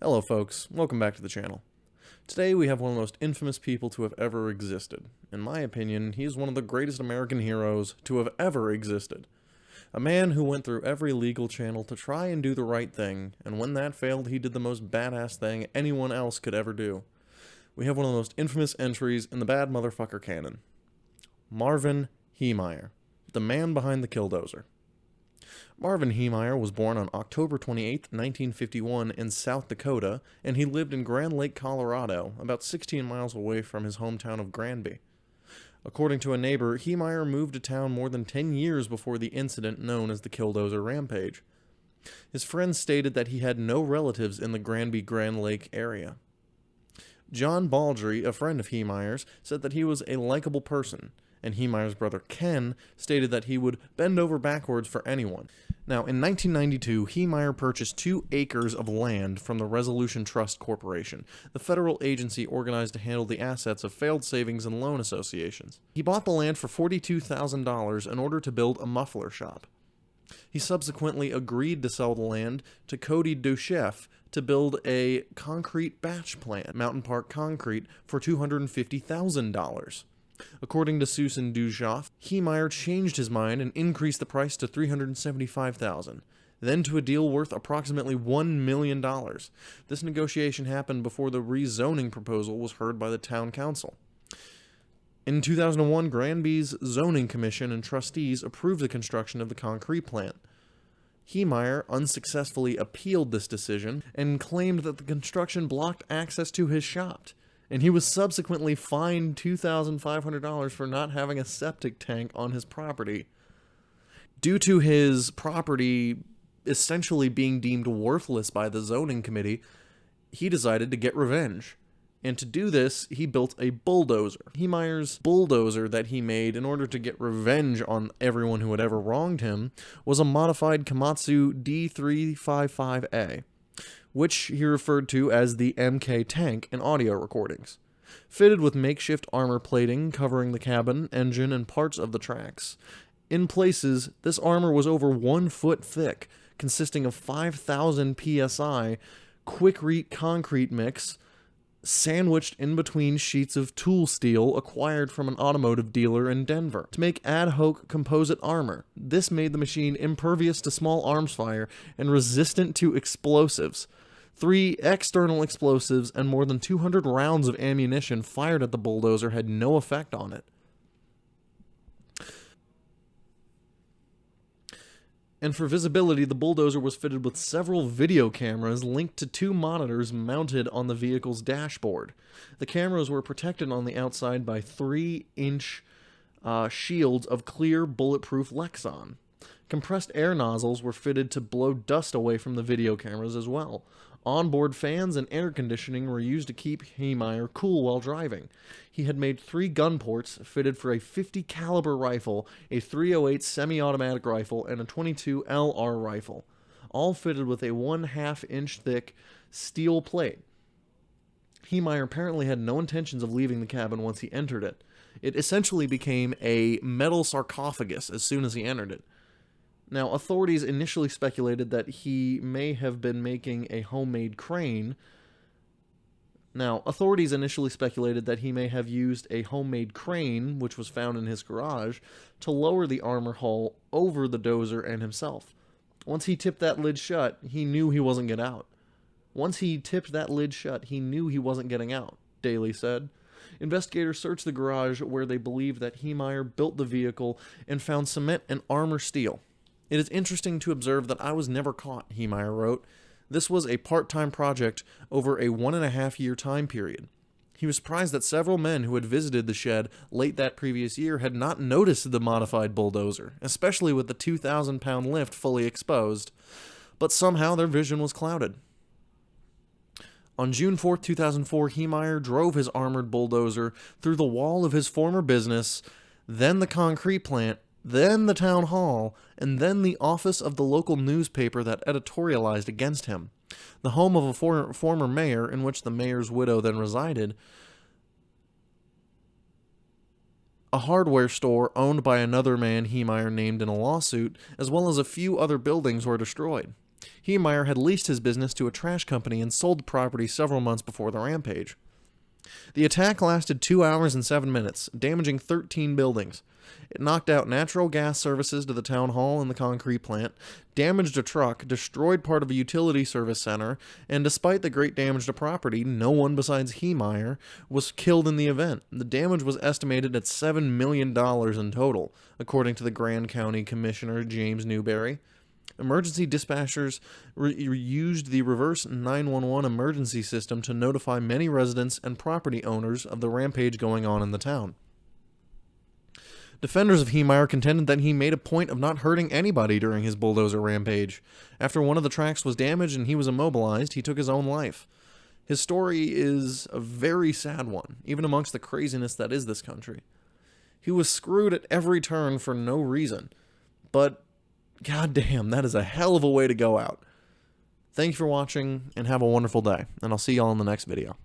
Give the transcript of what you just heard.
Hello folks, welcome back to the channel. Today we have one of the most infamous people to have ever existed. In my opinion, he is one of the greatest American heroes to have ever existed. A man who went through every legal channel to try and do the right thing, and when that failed, he did the most badass thing anyone else could ever do. We have one of the most infamous entries in the bad motherfucker canon. Marvin Heemeyer, the man behind the KillDozer. Marvin Heemeyer was born on October 28, 1951 in South Dakota, and he lived in Grand Lake, Colorado, about 16 miles away from his hometown of Granby. According to a neighbor, Heemeyer moved to town more than 10 years before the incident known as the KillDozer Rampage. His friends stated that he had no relatives in the Granby-Grand Lake area. John Baldry, a friend of Heemeyer's, said that he was a likable person, and Heemeyer's brother Ken stated that he would bend over backwards for anyone. Now, in 1992, Heemeyer purchased 2 acres of land from the Resolution Trust Corporation, the federal agency organized to handle the assets of failed savings and loan associations. He bought the land for $42,000 in order to build a muffler shop. He subsequently agreed to sell the land to Cody Duchef to build a concrete batch plant, Mountain Park Concrete, for $250,000. According to Susan Dujoff, Heemeyer changed his mind and increased the price to $375,000, then to a deal worth approximately $1 million. This negotiation happened before the rezoning proposal was heard by the town council. In 2001, Granby's zoning commission and trustees approved the construction of the concrete plant. Heemeyer unsuccessfully appealed this decision and claimed that the construction blocked access to his shop, and he was subsequently fined $2,500 for not having a septic tank on his property. Due to his property essentially being deemed worthless by the zoning committee, he decided to get revenge. And to do this, he built a bulldozer. Heemeyer's bulldozer that he made in order to get revenge on everyone who had ever wronged him was a modified Komatsu D355A, which he referred to as the MK tank in audio recordings. Fitted with makeshift armor plating covering the cabin, engine, and parts of the tracks. In places, this armor was over 1 foot thick, consisting of 5,000 psi quick-reat concrete mix, sandwiched in between sheets of tool steel acquired from an automotive dealer in Denver to make ad hoc composite armor. This made the machine impervious to small arms fire and resistant to explosives. 3 external explosives and more than 200 rounds of ammunition fired at the bulldozer had no effect on it. And for visibility, the bulldozer was fitted with several video cameras linked to 2 monitors mounted on the vehicle's dashboard. The cameras were protected on the outside by 3-inch shields of clear, bulletproof Lexan. Compressed air nozzles were fitted to blow dust away from the video cameras as well. Onboard fans and air conditioning were used to keep Heemeyer cool while driving. He had made 3 gun ports fitted for a .50 caliber rifle, a .308 semi-automatic rifle, and a .22 LR rifle, all fitted with a 1/2 inch thick steel plate. Heemeyer apparently had no intentions of leaving the cabin once he entered it. It essentially became a metal sarcophagus as soon as he entered it. Now, authorities initially speculated that he may have been making a homemade crane. He may have used a homemade crane, which was found in his garage, to lower the armor hull over the dozer and himself. Once he tipped that lid shut, he knew he wasn't getting out, Daly said. Investigators searched the garage where they believed that Heemeyer built the vehicle and found cement and armor steel. It is interesting to observe that I was never caught, Heemeyer wrote. This was a part-time project over a 1.5-year time period. He was surprised that several men who had visited the shed late that previous year had not noticed the modified bulldozer, especially with the 2,000-pound lift fully exposed, but somehow their vision was clouded. On June 4, 2004, Heemeyer drove his armored bulldozer through the wall of his former business, then the concrete plant, then the town hall, and then the office of the local newspaper that editorialized against him, the home of a former mayor in which the mayor's widow then resided, a hardware store owned by another man Heemeyer named in a lawsuit, as well as a few other buildings were destroyed. Heemeyer had leased his business to a trash company and sold the property several months before the rampage. The attack lasted 2 hours and 7 minutes, damaging 13 buildings. It knocked out natural gas services to the town hall and the concrete plant, damaged a truck, destroyed part of a utility service center, and despite the great damage to property, no one besides Heemeyer was killed in the event. The damage was estimated at $7 million in total, according to the Grand County Commissioner James Newberry. Emergency dispatchers used the reverse 911 emergency system to notify many residents and property owners of the rampage going on in the town. Defenders of Heemeyer contended that he made a point of not hurting anybody during his bulldozer rampage. After one of the tracks was damaged and he was immobilized, he took his own life. His story is a very sad one, even amongst the craziness that is this country. He was screwed at every turn for no reason, but goddamn, that is a hell of a way to go out. Thank you for watching, and have a wonderful day, and I'll see y'all in the next video.